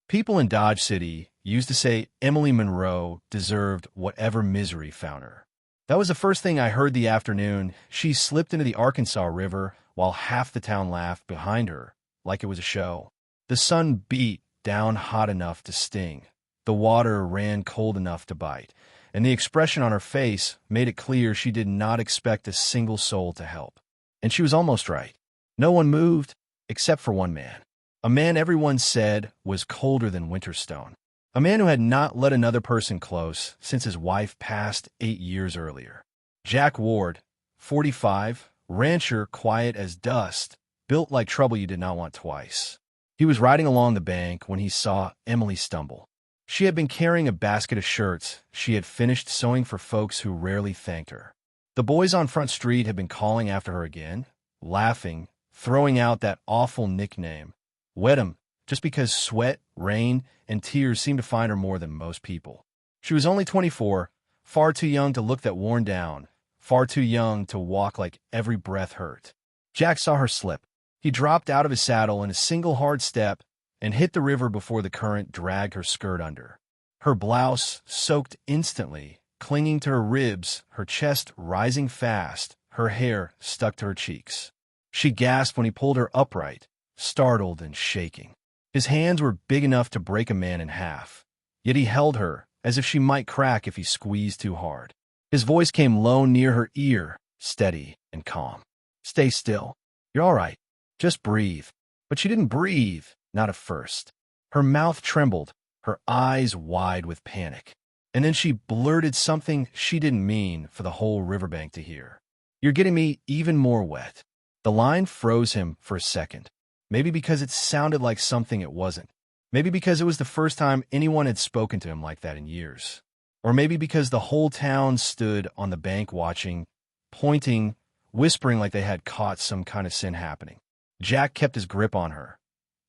People in Dodge City used to say Emily Monroe deserved whatever misery found her. That was the first thing I heard the afternoon she slipped into the Arkansas River while half the town laughed behind her, like it was a show. The sun beat down hot enough to sting. The water ran cold enough to bite, and the expression on her face made it clear she did not expect a single soul to help. And she was almost right. No one moved, except for one man. A man everyone said was colder than Winterstone. A man who had not let another person close since his wife passed 8 years earlier. Jack Ward, 45, rancher quiet as dust, built like trouble you did not want twice. He was riding along the bank when he saw Emily stumble. She had been carrying a basket of shirts she had finished sewing for folks who rarely thanked her. The boys on Front Street had been calling after her again, laughing, throwing out that awful nickname, Wet'em, just because sweat, rain, and tears seemed to find her more than most people. She was only 24, far too young to look that worn down, far too young to walk like every breath hurt. Jack saw her slip. He dropped out of his saddle in a single hard step and hit the river before the current dragged her skirt under. Her blouse soaked instantly, clinging to her ribs, her chest rising fast, her hair stuck to her cheeks. She gasped when he pulled her upright, startled and shaking. His hands were big enough to break a man in half, yet he held her as if she might crack if he squeezed too hard. His voice came low near her ear, steady and calm. "Stay still. You're all right. Just breathe." But she didn't breathe, not at first. Her mouth trembled, her eyes wide with panic. And then she blurted something she didn't mean for the whole riverbank to hear. "You're getting me even more wet." The line froze him for a second. Maybe because it sounded like something it wasn't. Maybe because it was the first time anyone had spoken to him like that in years. Or maybe because the whole town stood on the bank watching, pointing, whispering like they had caught some kind of sin happening. Jack kept his grip on her.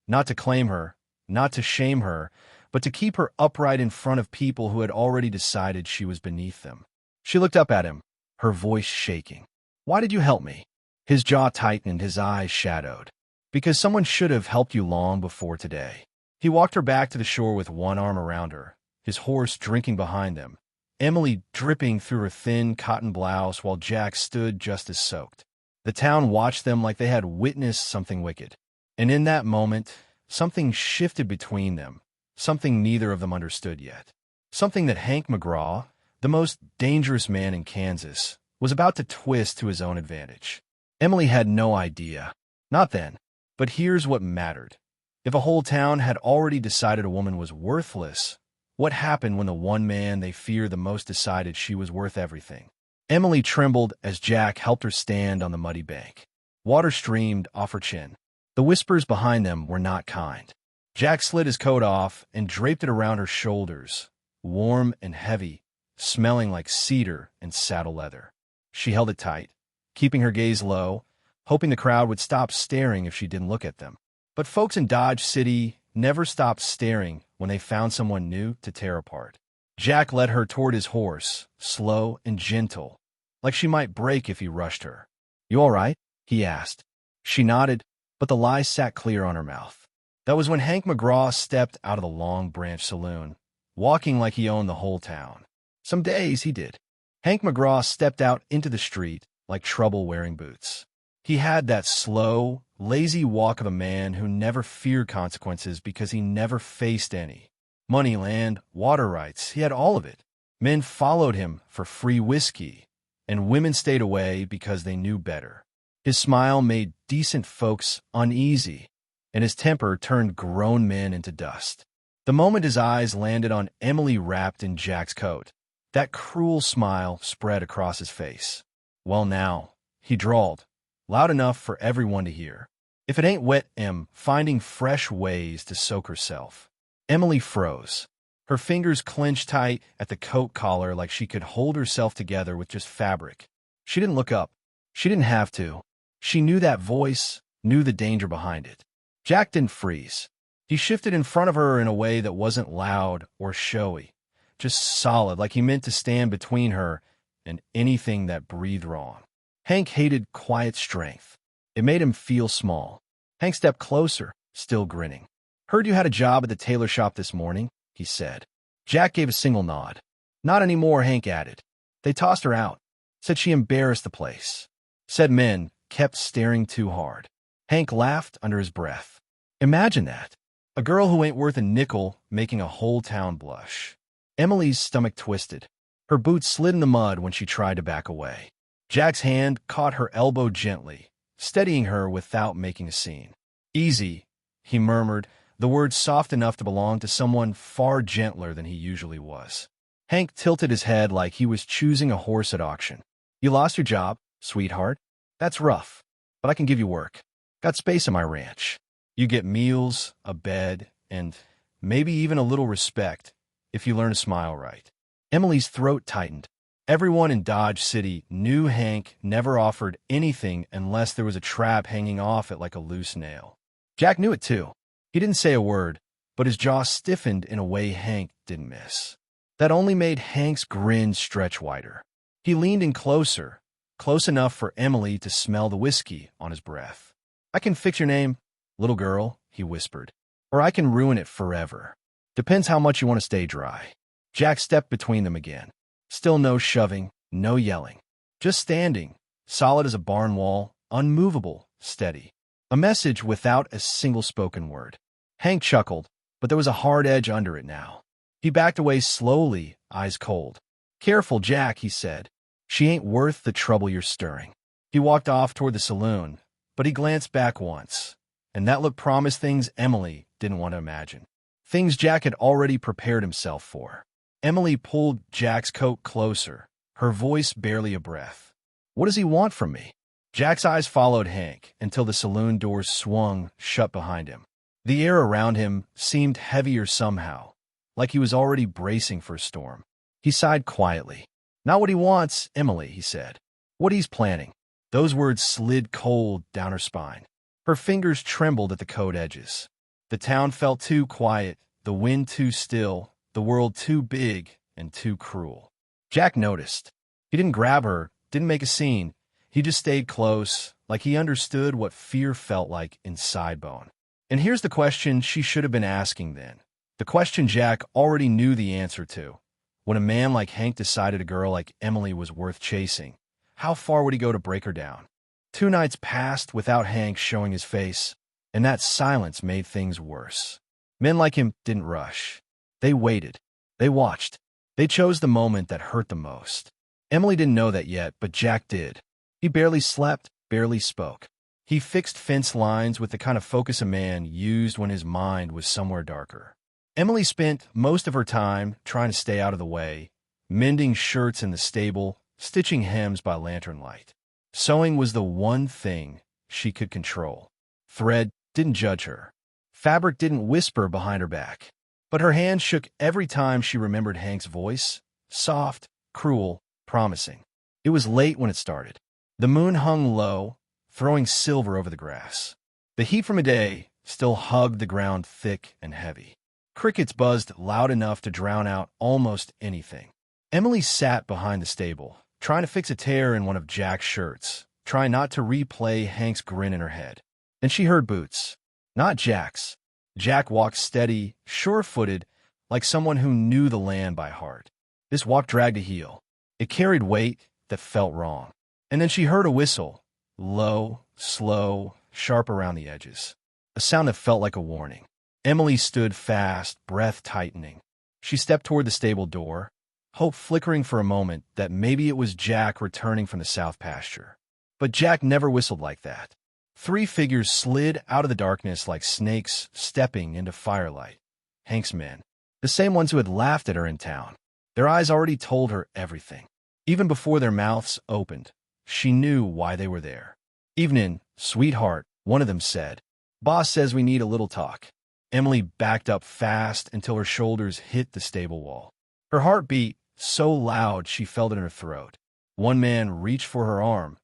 Not to claim her, not to shame her, but to keep her upright in front of people who had already decided she was beneath them. She looked up at him, her voice shaking. "Why did you help me?" His jaw tightened, his eyes shadowed. "Because someone should have helped you long before today." He walked her back to the shore with one arm around her, his horse drinking behind them, Emily dripping through her thin cotton blouse while Jack stood just as soaked. The town watched them like they had witnessed something wicked. And in that moment, something shifted between them, something neither of them understood yet. Something that Hank McGraw, the most dangerous man in Kansas, was about to twist to his own advantage. Emily had no idea. Not then. But here's what mattered. If a whole town had already decided a woman was worthless, what happened when the one man they feared the most decided she was worth everything? Emily trembled as Jack helped her stand on the muddy bank. Water streamed off her chin. The whispers behind them were not kind. Jack slid his coat off and draped it around her shoulders, warm and heavy, smelling like cedar and saddle leather. She held it tight, keeping her gaze low, hoping the crowd would stop staring if she didn't look at them. But folks in Dodge City never stopped staring when they found someone new to tear apart. Jack led her toward his horse, slow and gentle, like she might break if he rushed her. "You all right?" he asked. She nodded, but the lie sat clear on her mouth. That was when Hank McGraw stepped out of the Long Branch Saloon, walking like he owned the whole town. Some days he did. Hank McGraw stepped out into the street like trouble wearing boots. He had that slow, lazy walk of a man who never feared consequences because he never faced any. Money, land, water rights, he had all of it. Men followed him for free whiskey, and women stayed away because they knew better. His smile made decent folks uneasy, and his temper turned grown men into dust. The moment his eyes landed on Emily wrapped in Jack's coat, that cruel smile spread across his face. "Well now," he drawled, loud enough for everyone to hear. "If it ain't wet, finding fresh ways to soak herself." Emily froze. Her fingers clenched tight at the coat collar like she could hold herself together with just fabric. She didn't look up. She didn't have to. She knew that voice, knew the danger behind it. Jack didn't freeze. He shifted in front of her in a way that wasn't loud or showy, just solid, like he meant to stand between her and anything that breathed wrong. Hank hated quiet strength. It made him feel small. Hank stepped closer, still grinning. Heard you had a job at the tailor shop this morning, he said. Jack gave a single nod. Not anymore, Hank added. They tossed her out. Said she embarrassed the place. Said men kept staring too hard. Hank laughed under his breath. Imagine that. A girl who ain't worth a nickel making a whole town blush. Emily's stomach twisted. Her boots slid in the mud when she tried to back away. Jack's hand caught her elbow gently, steadying her without making a scene. Easy, he murmured, the words soft enough to belong to someone far gentler than he usually was. Hank tilted his head like he was choosing a horse at auction. You lost your job, sweetheart? That's rough, but I can give you work. Got space in my ranch. You get meals, a bed, and maybe even a little respect if you learn to smile right. Emily's throat tightened. Everyone in Dodge City knew Hank never offered anything unless there was a trap hanging off it like a loose nail. Jack knew it too. He didn't say a word, but his jaw stiffened in a way Hank didn't miss. That only made Hank's grin stretch wider. He leaned in closer, close enough for Emily to smell the whiskey on his breath. I can fix your name, little girl, he whispered, or I can ruin it forever. Depends how much you want to stay dry. Jack stepped between them again. Still no shoving, no yelling. Just standing, solid as a barn wall, unmovable, steady. A message without a single spoken word. Hank chuckled, but there was a hard edge under it now. He backed away slowly, eyes cold. Careful, Jack, he said. She ain't worth the trouble you're stirring. He walked off toward the saloon, but he glanced back once, and that look promised things Emily didn't want to imagine. Things Jack had already prepared himself for. Emily pulled Jack's coat closer, her voice barely a breath. What does he want from me? Jack's eyes followed Hank until the saloon doors swung shut behind him. The air around him seemed heavier somehow, like he was already bracing for a storm. He sighed quietly. Not what he wants, Emily, he said. What he's planning. Those words slid cold down her spine. Her fingers trembled at the coat edges. The town felt too quiet, the wind too still, the world too big and too cruel. Jack noticed. He didn't grab her, didn't make a scene. He just stayed close, like he understood what fear felt like inside Bone. And here's the question she should have been asking then. The question Jack already knew the answer to. When a man like Hank decided a girl like Emily was worth chasing, how far would he go to break her down? 2 nights passed without Hank showing his face, and that silence made things worse. Men like him didn't rush. They waited. They watched. They chose the moment that hurt the most. Emily didn't know that yet, but Jack did. He barely slept, barely spoke. He fixed fence lines with the kind of focus a man used when his mind was somewhere darker. Emily spent most of her time trying to stay out of the way, mending shirts in the stable, stitching hems by lantern light. Sewing was the one thing she could control. Thread didn't judge her. Fabric didn't whisper behind her back. But her hand shook every time she remembered Hank's voice, soft, cruel, promising. It was late when it started. The moon hung low, throwing silver over the grass. The heat from a day still hugged the ground thick and heavy. Crickets buzzed loud enough to drown out almost anything. Emily sat behind the stable, trying to fix a tear in one of Jack's shirts, trying not to replay Hank's grin in her head. Then she heard boots. Not Jack's. Jack walked steady, sure-footed, like someone who knew the land by heart. This walk dragged a heel. It carried weight that felt wrong. And then she heard a whistle, low, slow, sharp around the edges. A sound that felt like a warning. Emily stood fast, breath tightening. She stepped toward the stable door, hope flickering for a moment that maybe it was Jack returning from the south pasture. But Jack never whistled like that. 3 figures slid out of the darkness like snakes stepping into firelight. Hank's men. The same ones who had laughed at her in town. Their eyes already told her everything. Even before their mouths opened, she knew why they were there. Evening, sweetheart, one of them said. Boss says we need a little talk. Emily backed up fast until her shoulders hit the stable wall. Her heart beat so loud she felt it in her throat. One man reached for her arm,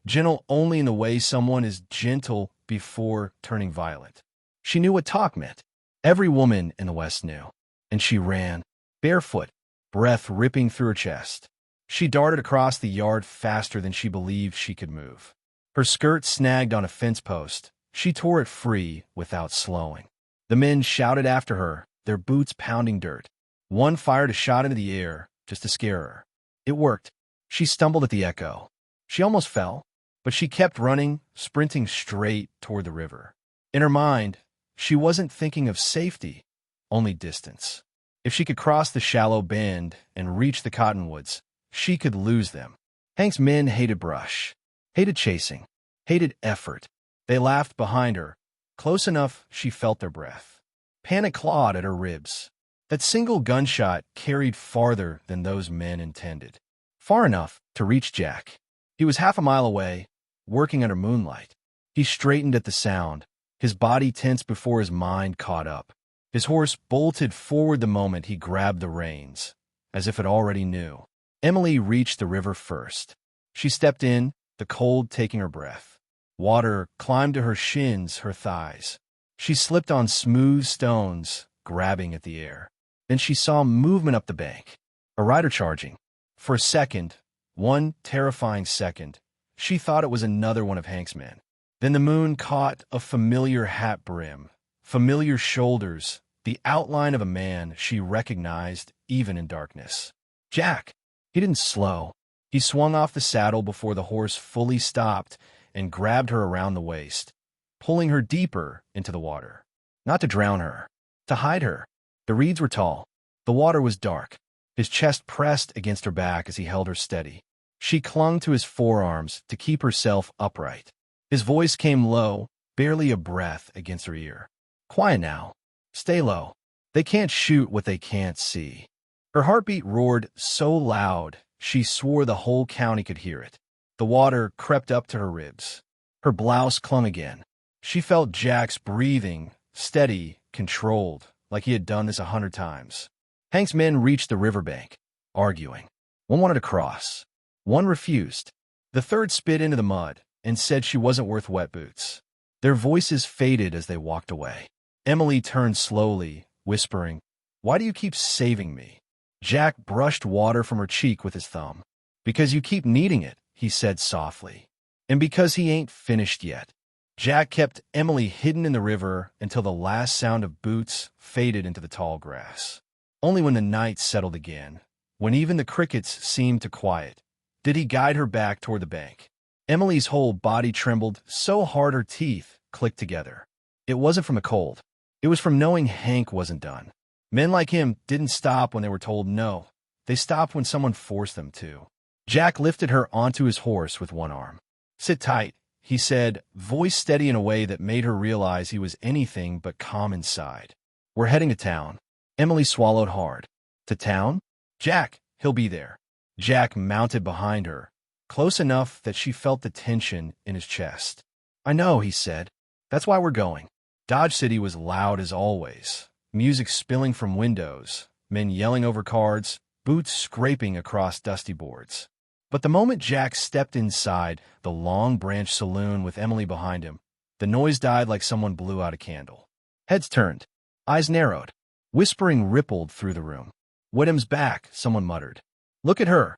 gentle only in the way someone is gentle before turning violent. She knew what talk meant. Every woman in the West knew. And she ran, barefoot, breath ripping through her chest. She darted across the yard faster than she believed she could move. Her skirt snagged on a fence post. She tore it free without slowing. The men shouted after her, their boots pounding dirt. One fired a shot into the air just to scare her. It worked. She stumbled at the echo. She almost fell, but she kept running, sprinting straight toward the river. In her mind, she wasn't thinking of safety, only distance. If she could cross the shallow bend and reach the cottonwoods, she could lose them. Hank's men hated brush, hated chasing, hated effort. They laughed behind her, close enough she felt their breath. Panic clawed at her ribs. That single gunshot carried farther than those men intended. Far enough to reach Jack. He was half a mile away, working under moonlight. He straightened at the sound, his body tense before his mind caught up. His horse bolted forward the moment he grabbed the reins, as if it already knew. Emily reached the river first. She stepped in, the cold taking her breath. Water climbed to her shins, her thighs. She slipped on smooth stones, grabbing at the air. Then she saw movement up the bank. A rider charging. For a second, one terrifying second, she thought it was another one of Hank's men. Then the moon caught a familiar hat brim, familiar shoulders, the outline of a man she recognized even in darkness. Jack! He didn't slow. He swung off the saddle before the horse fully stopped and grabbed her around the waist, pulling her deeper into the water. Not to drown her, to hide her. The reeds were tall. The water was dark. His chest pressed against her back as he held her steady. She clung to his forearms to keep herself upright. His voice came low, barely a breath against her ear. Quiet now. Stay low. They can't shoot what they can't see. Her heartbeat roared so loud, she swore the whole county could hear it. The water crept up to her ribs. Her blouse clung again. She felt Jack's breathing, steady, controlled, like he had done this 100 times. Hank's men reached the riverbank, arguing. One wanted to cross. One refused. The third spit into the mud and said she wasn't worth wet boots. Their voices faded as they walked away. Emily turned slowly, whispering, "Why do you keep saving me?" Jack brushed water from her cheek with his thumb. "Because you keep needing it," he said softly. "And because he ain't finished yet." Jack kept Emily hidden in the river until the last sound of boots faded into the tall grass. Only when the night settled again, when even the crickets seemed to quiet, did he guide her back toward the bank. Emily's whole body trembled so hard her teeth clicked together. It wasn't from a cold. It was from knowing Hank wasn't done. Men like him didn't stop when they were told no. They stopped when someone forced them to. Jack lifted her onto his horse with one arm. "Sit tight," he said, voice steady in a way that made her realize he was anything but calm inside. "We're heading to town." Emily swallowed hard. "To town?" "Jack, he'll be there." Jack mounted behind her, close enough that she felt the tension in his chest. "I know," he said. "That's why we're going." Dodge City was loud as always. Music spilling from windows, men yelling over cards, boots scraping across dusty boards. But the moment Jack stepped inside the Long Branch saloon with Emily behind him, the noise died like someone blew out a candle. Heads turned, eyes narrowed. Whispering rippled through the room. "Whittam's back," someone muttered. "Look at her,"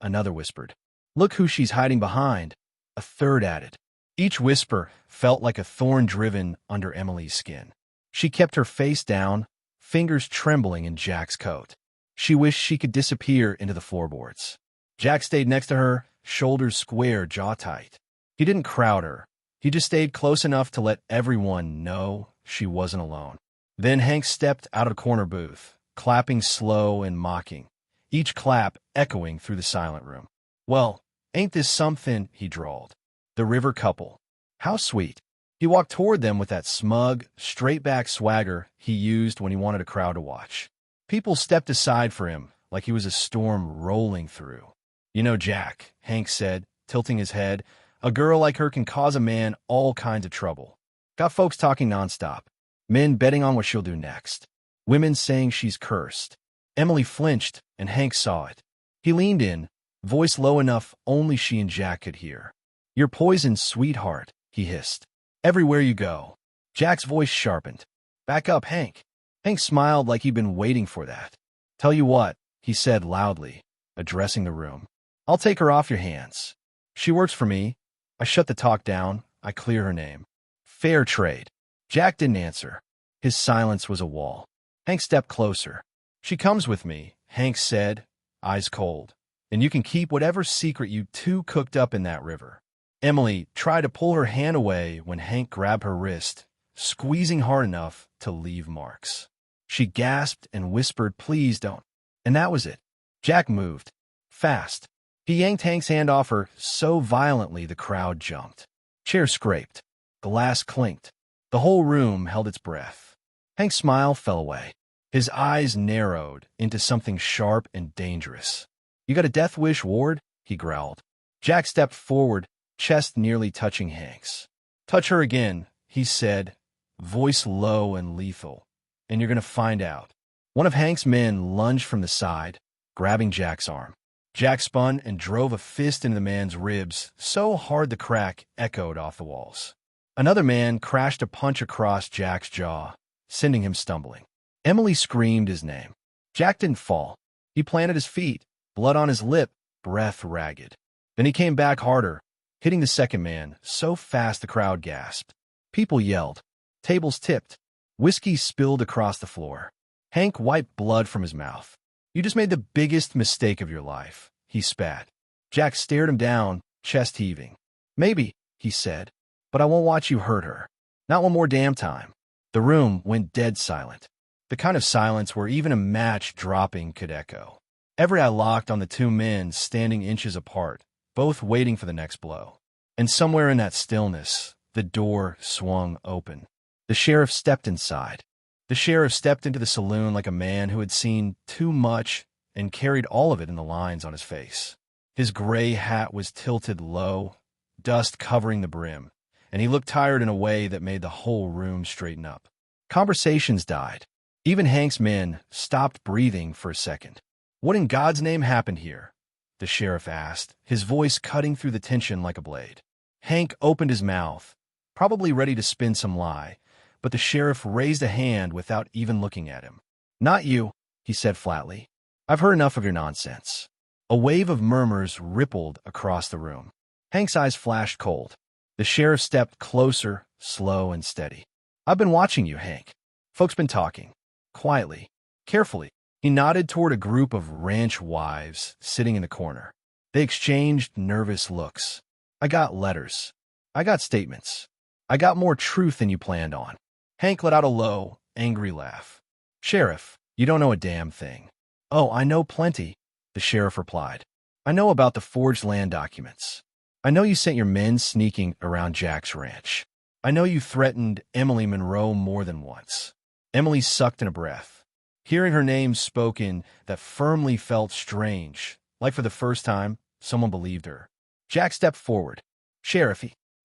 another whispered. "Look who she's hiding behind," a third added. Each whisper felt like a thorn driven under Emily's skin. She kept her face down, fingers trembling in Jack's coat. She wished she could disappear into the floorboards. Jack stayed next to her, shoulders square, jaw tight. He didn't crowd her. He just stayed close enough to let everyone know she wasn't alone. Then Hank stepped out of the corner booth, clapping slow and mocking, each clap echoing through the silent room. "Well, ain't this something?" he drawled. "The river couple. How sweet." He walked toward them with that smug, straight-back swagger he used when he wanted a crowd to watch. People stepped aside for him like he was a storm rolling through. "You know, Jack," Hank said, tilting his head, "a girl like her can cause a man all kinds of trouble. Got folks talking nonstop. Men betting on what she'll do next. Women saying she's cursed." Emily flinched, and Hank saw it. He leaned in, voice low enough only she and Jack could hear. "You're poison, sweetheart," he hissed. "Everywhere you go." Jack's voice sharpened. "Back up, Hank." Hank smiled like he'd been waiting for that. "Tell you what," he said loudly, addressing the room. "I'll take her off your hands. She works for me. I shut the talk down. I clear her name. Fair trade." Jack didn't answer. His silence was a wall. Hank stepped closer. "She comes with me," Hank said, eyes cold. "And you can keep whatever secret you two cooked up in that river." Emily tried to pull her hand away when Hank grabbed her wrist, squeezing hard enough to leave marks. She gasped and whispered, "Please don't." And that was it. Jack moved. Fast. He yanked Hank's hand off her so violently the crowd jumped. Chairs scraped. Glass clinked. The whole room held its breath. Hank's smile fell away. His eyes narrowed into something sharp and dangerous. "You got a death wish, Ward?" he growled. Jack stepped forward, chest nearly touching Hank's. "Touch her again," he said, voice low and lethal, "and you're going to find out." One of Hank's men lunged from the side, grabbing Jack's arm. Jack spun and drove a fist into the man's ribs so hard the crack echoed off the walls. Another man crashed a punch across Jack's jaw, sending him stumbling. Emily screamed his name. Jack didn't fall. He planted his feet, blood on his lip, breath ragged. Then he came back harder, hitting the second man so fast the crowd gasped. People yelled. Tables tipped. Whiskey spilled across the floor. Hank wiped blood from his mouth. "You just made the biggest mistake of your life," he spat. Jack stared him down, chest heaving. "Maybe," he said, "but I won't watch you hurt her. Not one more damn time." The room went dead silent. The kind of silence where even a match dropping could echo. Every eye locked on the two men standing inches apart, both waiting for the next blow. And somewhere in that stillness, the door swung open. The sheriff stepped inside. The sheriff stepped into the saloon like a man who had seen too much and carried all of it in the lines on his face. His gray hat was tilted low, dust covering the brim, and he looked tired in a way that made the whole room straighten up. Conversations died. Even Hank's men stopped breathing for a second. "What in God's name happened here?" the sheriff asked, his voice cutting through the tension like a blade. Hank opened his mouth, probably ready to spin some lie, but the sheriff raised a hand without even looking at him. "Not you," he said flatly. "I've heard enough of your nonsense." A wave of murmurs rippled across the room. Hank's eyes flashed cold. The sheriff stepped closer, slow and steady. "I've been watching you, Hank. Folks been talking. Quietly, carefully." He nodded toward a group of ranch wives sitting in the corner. They exchanged nervous looks. "I got letters. I got statements. I got more truth than you planned on." Hank let out a low, angry laugh. "Sheriff, you don't know a damn thing." "Oh, I know plenty," the sheriff replied. "I know about the forged land documents. I know you sent your men sneaking around Jack's ranch. I know you threatened Emily Monroe more than once." Emily sucked in a breath. Hearing her name spoken, that firmly felt strange, like for the first time, someone believed her. Jack stepped forward. "Sheriff,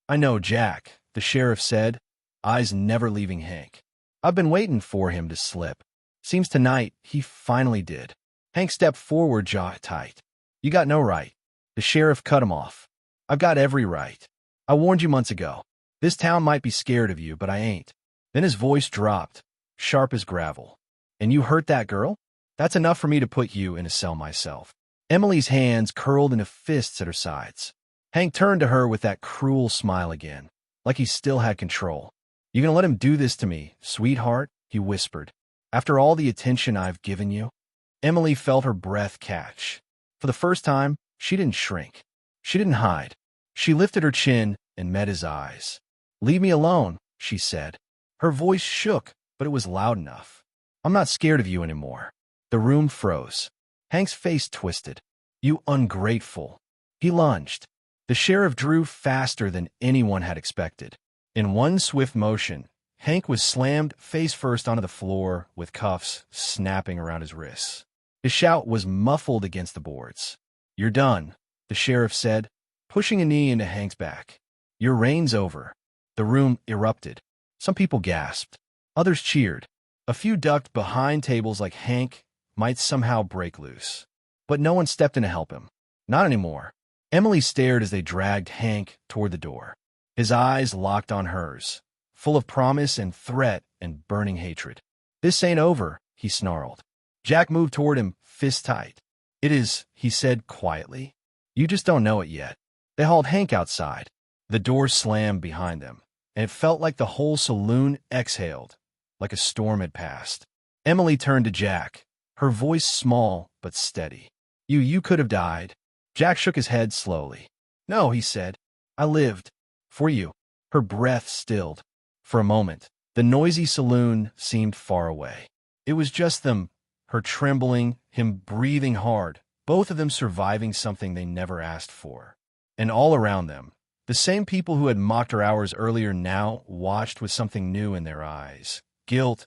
I know Jack," the sheriff said, eyes never leaving Hank. "I've been waiting for him to slip. Seems tonight he finally did." Hank stepped forward, jaw tight. "You got no right." The sheriff cut him off. "I've got every right. I warned you months ago. This town might be scared of you, but I ain't." Then his voice dropped, sharp as gravel. "And you hurt that girl? That's enough for me to put you in a cell myself." Emily's hands curled into fists at her sides. Hank turned to her with that cruel smile again, like he still had control. "You gonna let him do this to me, sweetheart?" he whispered. "After all the attention I've given you?" Emily felt her breath catch. For the first time, she didn't shrink. She didn't hide. She lifted her chin and met his eyes. "Leave me alone," she said. Her voice shook, but it was loud enough. "I'm not scared of you anymore." The room froze. Hank's face twisted. "You ungrateful." He lunged. The sheriff drew faster than anyone had expected. In one swift motion, Hank was slammed face first onto the floor with cuffs snapping around his wrists. His shout was muffled against the boards. "You're done," the sheriff said, pushing a knee into Hank's back. "Your reign's over." The room erupted. Some people gasped. Others cheered. A few ducked behind tables like Hank might somehow break loose. But no one stepped in to help him. Not anymore. Emily stared as they dragged Hank toward the door. His eyes locked on hers, full of promise and threat and burning hatred. "This ain't over," he snarled. Jack moved toward him, fist tight. "It is," he said quietly. "You just don't know it yet." They hauled Hank outside. The door slammed behind them, and it felt like the whole saloon exhaled, like a storm had passed. Emily turned to Jack, her voice small but steady. You could have died. Jack shook his head slowly. No, he said. I lived. For you. Her breath stilled. For a moment, the noisy saloon seemed far away. It was just them, her trembling, him breathing hard, both of them surviving something they never asked for. And all around them, the same people who had mocked her hours earlier now watched with something new in their eyes. Guilt,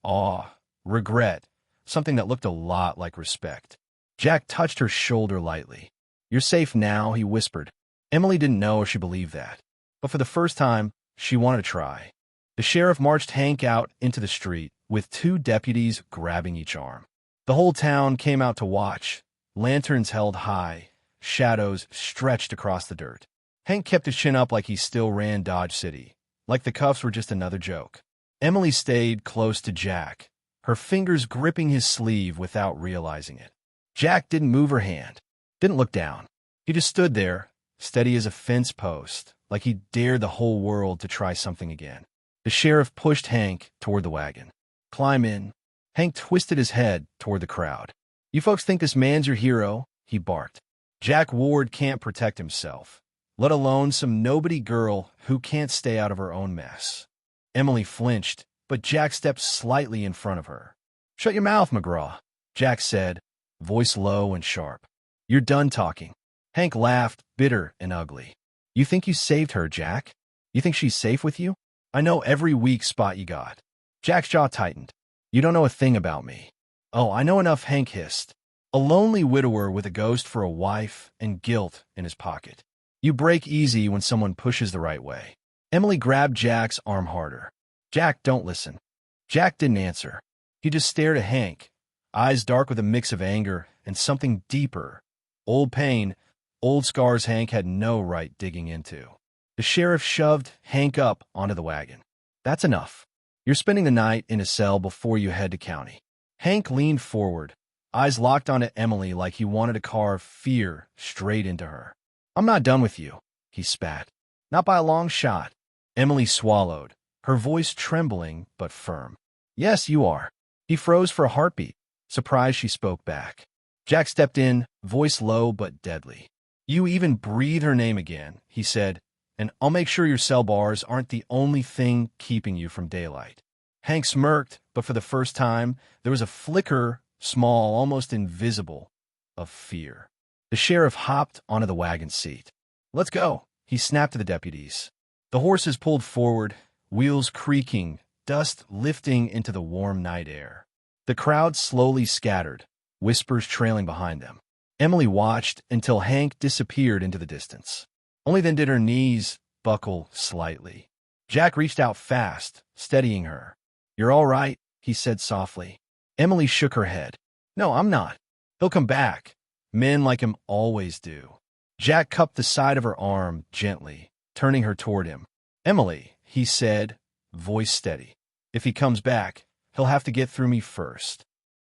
awe, regret, something that looked a lot like respect. Jack touched her shoulder lightly. You're safe now, he whispered. Emily didn't know if she believed that, but for the first time, she wanted to try. The sheriff marched Hank out into the street, with 2 deputies grabbing each arm. The whole town came out to watch, lanterns held high, shadows stretched across the dirt. Hank kept his chin up like he still ran Dodge City, like the cuffs were just another joke. Emily stayed close to Jack, her fingers gripping his sleeve without realizing it. Jack didn't move her hand, didn't look down. He just stood there, steady as a fence post, like he dared the whole world to try something again. The sheriff pushed Hank toward the wagon. Climb in. Hank twisted his head toward the crowd. You folks think this man's your hero? He barked. Jack Ward can't protect himself, let alone some nobody girl who can't stay out of her own mess. Emily flinched, but Jack stepped slightly in front of her. Shut your mouth, McGraw, Jack said, voice low and sharp. You're done talking. Hank laughed, bitter and ugly. You think you saved her, Jack? You think she's safe with you? I know every weak spot you got. Jack's jaw tightened. You don't know a thing about me. Oh, I know enough, Hank hissed. A lonely widower with a ghost for a wife and guilt in his pocket. You break easy when someone pushes the right way. Emily grabbed Jack's arm harder. Jack, don't listen. Jack didn't answer. He just stared at Hank, eyes dark with a mix of anger and something deeper. Old pain, old scars Hank had no right digging into. The sheriff shoved Hank up onto the wagon. That's enough. You're spending the night in a cell before you head to county. Hank leaned forward, eyes locked onto Emily like he wanted to carve fear straight into her. I'm not done with you, he spat. Not by a long shot. Emily swallowed, her voice trembling but firm. Yes, you are. He froze for a heartbeat, surprised she spoke back. Jack stepped in, voice low but deadly. You even breathe her name again, he said, and I'll make sure your cell bars aren't the only thing keeping you from daylight. Hank smirked, but for the first time, there was a flicker, small, almost invisible, of fear. The sheriff hopped onto the wagon seat. Let's go, he snapped to the deputies. The horses pulled forward, wheels creaking, dust lifting into the warm night air. The crowd slowly scattered, whispers trailing behind them. Emily watched until Hank disappeared into the distance. Only then did her knees buckle slightly. Jack reached out fast, steadying her. You're all right, he said softly. Emily shook her head. No, I'm not. He'll come back. Men like him always do. Jack cupped the side of her arm gently, turning her toward him. Emily, he said, voice steady. If he comes back, he'll have to get through me first.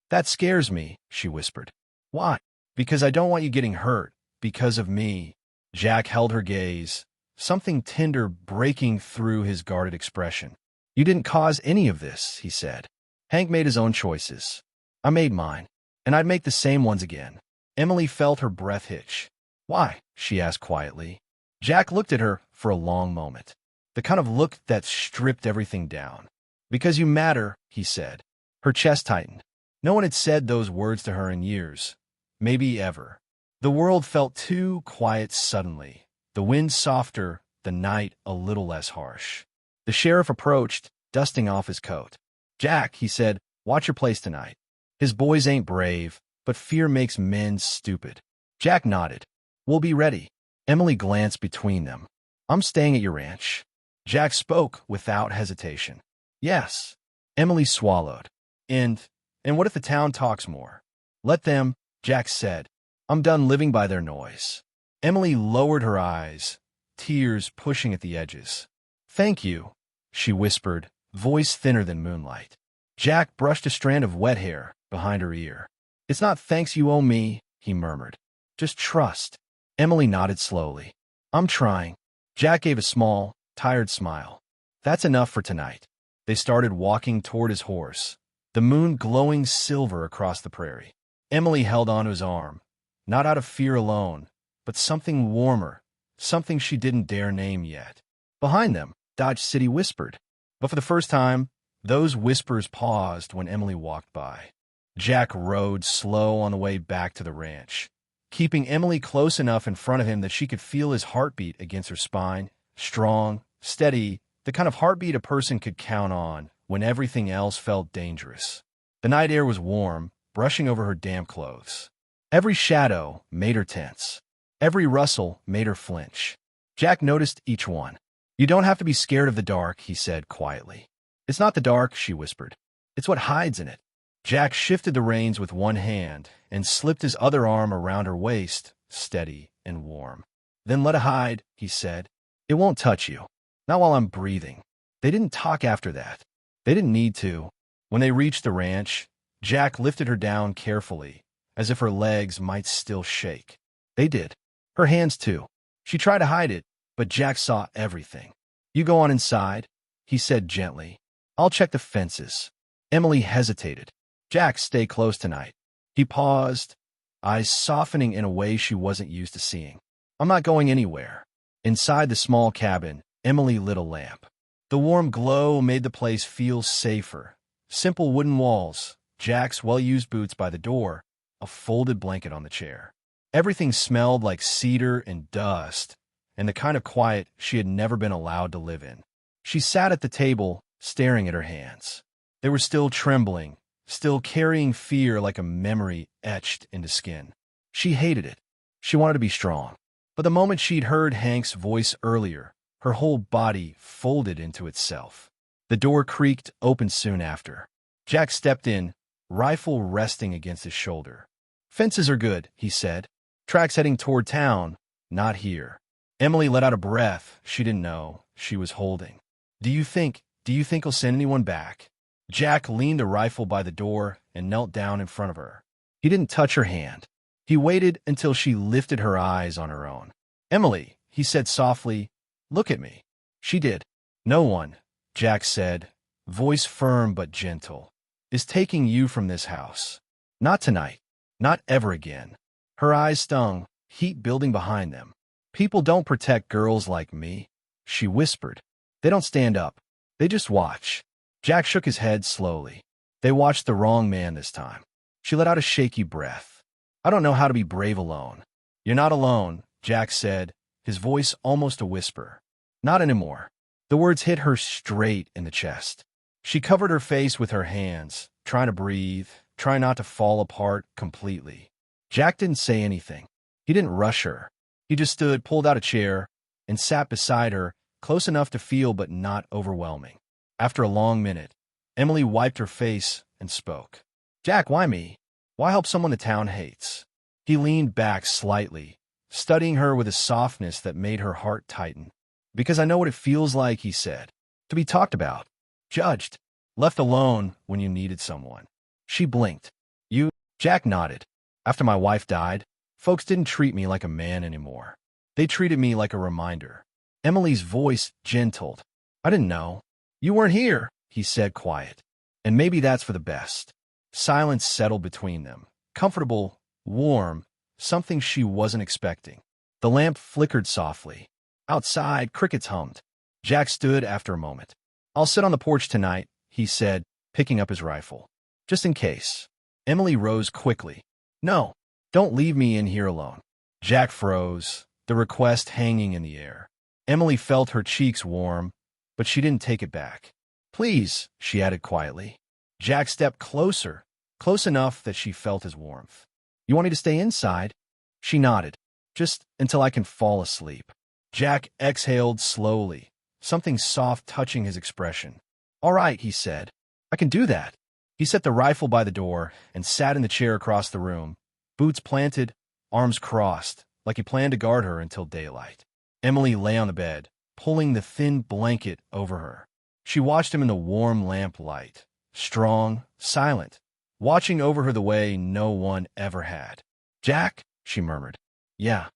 That scares me, she whispered. Why? Because I don't want you getting hurt. Because of me. Jack held her gaze, something tender breaking through his guarded expression. You didn't cause any of this, he said. Hank made his own choices. I made mine, and I'd make the same ones again. Emily felt her breath hitch. Why? She asked quietly. Jack looked at her for a long moment, the kind of look that stripped everything down. Because you matter, he said. Her chest tightened. No one had said those words to her in years, maybe ever. The world felt too quiet suddenly, the wind softer, the night a little less harsh. The sheriff approached, dusting off his coat. Jack, he said, watch your place tonight. His boys ain't brave, but fear makes men stupid. Jack nodded. We'll be ready. Emily glanced between them. I'm staying at your ranch. Jack spoke without hesitation. Yes. Emily swallowed. And what if the town talks more? Let them, Jack said. I'm done living by their noise. Emily lowered her eyes, tears pushing at the edges. Thank you, she whispered, voice thinner than moonlight. Jack brushed a strand of wet hair behind her ear. It's not thanks you owe me, he murmured. Just trust. Emily nodded slowly. I'm trying. Jack gave a small, tired smile. That's enough for tonight. They started walking toward his horse, the moon glowing silver across the prairie. Emily held onto his arm, not out of fear alone, but something warmer, something she didn't dare name yet. Behind them, Dodge City whispered. But for the first time, those whispers paused when Emily walked by. Jack rode slow on the way back to the ranch, keeping Emily close enough in front of him that she could feel his heartbeat against her spine, strong, steady, the kind of heartbeat a person could count on when everything else felt dangerous. The night air was warm, brushing over her damp clothes. Every shadow made her tense. Every rustle made her flinch. Jack noticed each one. "You don't have to be scared of the dark," he said quietly. "It's not the dark," she whispered. "It's what hides in it." Jack shifted the reins with one hand and slipped his other arm around her waist, steady and warm. "Then let it hide," he said. "It won't touch you. Not while I'm breathing." They didn't talk after that. They didn't need to. When they reached the ranch, Jack lifted her down carefully, as if her legs might still shake. They did. Her hands too. She tried to hide it, but Jack saw everything. "You go on inside," he said gently. "I'll check the fences." Emily hesitated. "Jack, stay close tonight." He paused, eyes softening in a way she wasn't used to seeing. "I'm not going anywhere." Inside the small cabin, Emily lit a lamp. The warm glow made the place feel safer. Simple wooden walls, Jack's well-used boots by the door, a folded blanket on the chair. Everything smelled like cedar and dust, and the kind of quiet she had never been allowed to live in. She sat at the table, staring at her hands. They were still trembling, still carrying fear like a memory etched into skin. She hated it. She wanted to be strong. But the moment she'd heard Hank's voice earlier, her whole body folded into itself. The door creaked open soon after. Jack stepped in, rifle resting against his shoulder. "Fences are good," he said. "Tracks heading toward town, not here." Emily let out a breath she didn't know she was holding. Do you think he'll send anyone back?" Jack leaned the rifle by the door and knelt down in front of her. He didn't touch her hand. He waited until she lifted her eyes on her own. "Emily," he said softly, "look at me." She did. "No one," Jack said, voice firm but gentle, "is taking you from this house. Not tonight. Not ever again." Her eyes stung, heat building behind them. "People don't protect girls like me," she whispered. "They don't stand up. They just watch." Jack shook his head slowly. "They watched the wrong man this time." She let out a shaky breath. "I don't know how to be brave alone." "You're not alone," Jack said, his voice almost a whisper. "Not anymore." The words hit her straight in the chest. She covered her face with her hands, trying to breathe, trying not to fall apart completely. Jack didn't say anything. He didn't rush her. He just stood, pulled out a chair, and sat beside her, close enough to feel but not overwhelming. After a long minute, Emily wiped her face and spoke. "Jack, why me? Why help someone the town hates?" He leaned back slightly, studying her with a softness that made her heart tighten. "Because I know what it feels like," he said. "To be talked about, judged, left alone when you needed someone." She blinked. "You?" Jack nodded. "After my wife died, folks didn't treat me like a man anymore. They treated me like a reminder." Emily's voice gentled. "I didn't know. You weren't here," he said quiet. "And maybe that's for the best." Silence settled between them. Comfortable, warm, something she wasn't expecting. The lamp flickered softly. Outside, crickets hummed. Jack stood after a moment. "I'll sit on the porch tonight," he said, picking up his rifle. "Just in case." Emily rose quickly. "No, don't leave me in here alone." Jack froze, the request hanging in the air. Emily felt her cheeks warm, but she didn't take it back. "Please," she added quietly. Jack stepped closer, close enough that she felt his warmth. "You want me to stay inside?" She nodded. "Just until I can fall asleep." Jack exhaled slowly, something soft touching his expression. "All right," he said. "I can do that." He set the rifle by the door and sat in the chair across the room, boots planted, arms crossed, like he planned to guard her until daylight. Emily lay on the bed, pulling the thin blanket over her. She watched him in the warm lamplight, strong, silent, watching over her the way no one ever had. "Jack," she murmured. "Yeah."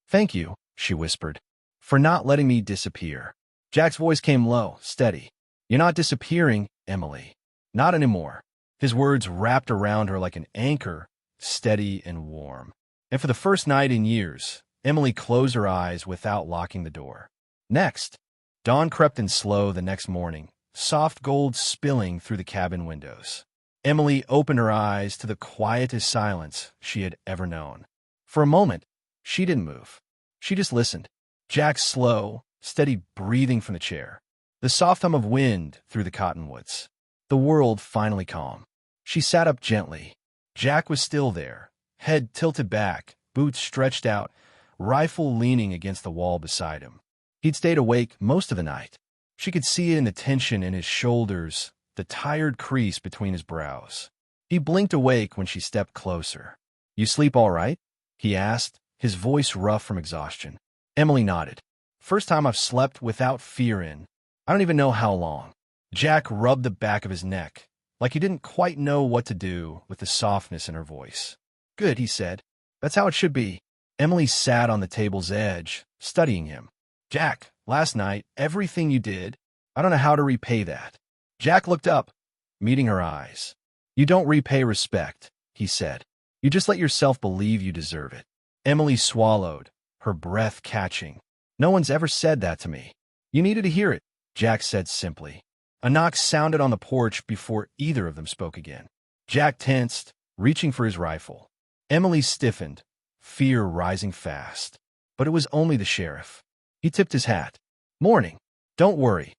"Thank you," she whispered, "for not letting me disappear." Jack's voice came low, steady. "You're not disappearing, Emily. Not anymore." His words wrapped around her like an anchor, steady and warm. And for the first night in years, Emily closed her eyes without locking the door. Next, dawn crept in slow the next morning, soft gold spilling through the cabin windows. Emily opened her eyes to the quietest silence she had ever known. For a moment, she didn't move. She just listened. Jack's slow, steady breathing from the chair. The soft hum of wind through the cottonwoods. The world finally calm. She sat up gently. Jack was still there, head tilted back, boots stretched out, rifle leaning against the wall beside him. He'd stayed awake most of the night. She could see it in the tension in his shoulders, the tired crease between his brows. He blinked awake when she stepped closer. "You sleep all right?" he asked, his voice rough from exhaustion. Emily nodded. "First time I've slept without fear in I don't even know how long." Jack rubbed the back of his neck, like he didn't quite know what to do with the softness in her voice. "Good," he said. "That's how it should be." Emily sat on the table's edge, studying him. "Jack, last night, everything you did, I don't know how to repay that." Jack looked up, meeting her eyes. "You don't repay respect," he said. "You just let yourself believe you deserve it." Emily swallowed, her breath catching. "No one's ever said that to me." "You needed to hear it," Jack said simply. A knock sounded on the porch before either of them spoke again. Jack tensed, reaching for his rifle. Emily stiffened, fear rising fast. But it was only the sheriff. He tipped his hat. "Morning. Don't worry.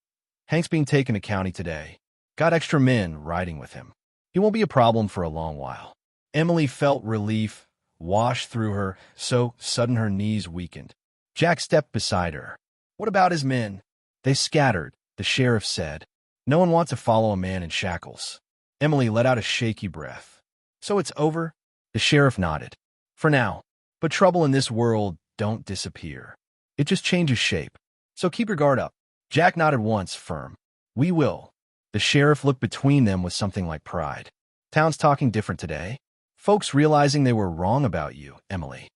Hank's being taken to county today. Got extra men riding with him. He won't be a problem for a long while." Emily felt relief wash through her, so sudden her knees weakened. Jack stepped beside her. "What about his men?" "They scattered," the sheriff said. "No one wants to follow a man in shackles." Emily let out a shaky breath. "So it's over?" The sheriff nodded. "For now. But trouble in this world don't disappear. It just changes shape. So keep your guard up." Jack nodded once, firm. "We will." The sheriff looked between them with something like pride. "Town's talking different today. Folks realizing they were wrong about you, Emily."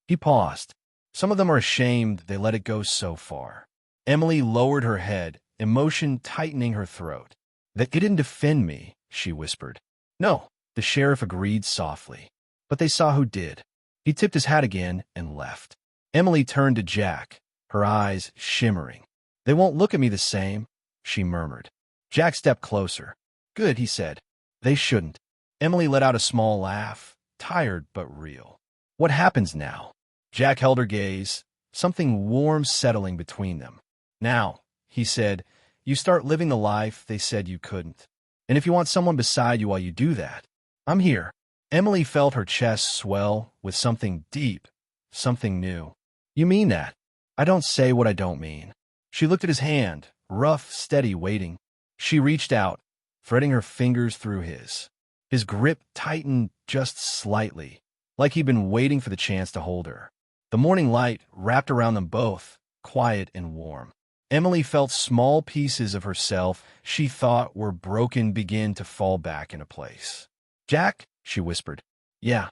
He paused. "Some of them are ashamed they let it go so far." Emily lowered her head, emotion tightening her throat. "That you didn't defend me," she whispered. "No," the sheriff agreed softly. "But they saw who did." He tipped his hat again and left. Emily turned to Jack, her eyes shimmering. "They won't look at me the same," she murmured. Jack stepped closer. "Good," he said. "They shouldn't." Emily let out a small laugh, tired but real. "What happens now?" Jack held her gaze, something warm settling between them. "Now," he said, "you start living the life they said you couldn't. And if you want someone beside you while you do that, I'm here." Emily felt her chest swell with something deep, something new. "You mean that?" "I don't say what I don't mean." She looked at his hand, rough, steady, waiting. She reached out, threading her fingers through his. His grip tightened just slightly, like he'd been waiting for the chance to hold her. The morning light wrapped around them both, quiet and warm. Emily felt small pieces of herself she thought were broken begin to fall back into place. "Jack," she whispered. "Yeah,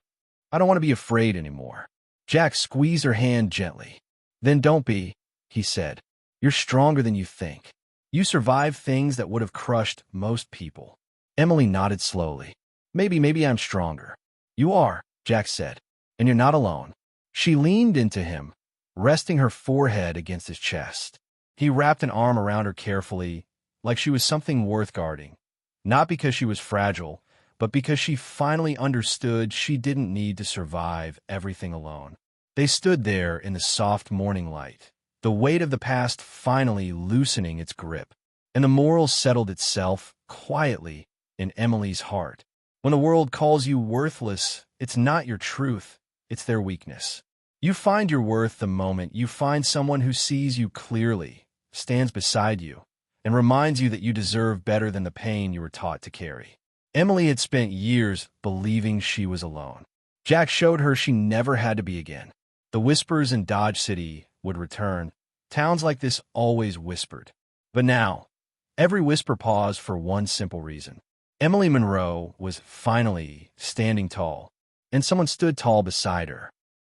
I don't want to be afraid anymore." Jack squeezed her hand gently. "Then don't be," he said. "You're stronger than you think. You survived things that would have crushed most people." Emily nodded slowly. Maybe I'm stronger." "You are," Jack said, "and you're not alone." She leaned into him, resting her forehead against his chest. He wrapped an arm around her carefully, like she was something worth guarding. Not because she was fragile, but because she finally understood she didn't need to survive everything alone. They stood there in the soft morning light, the weight of the past finally loosening its grip, and the moral settled itself quietly in Emily's heart. When the world calls you worthless, it's not your truth, it's their weakness. You find your worth the moment you find someone who sees you clearly, stands beside you, and reminds you that you deserve better than the pain you were taught to carry. Emily had spent years believing she was alone. Jack showed her she never had to be again. The whispers in Dodge City would return. Towns like this always whispered. But now, every whisper paused for one simple reason. Emily Monroe was finally standing tall, and someone stood tall beside her.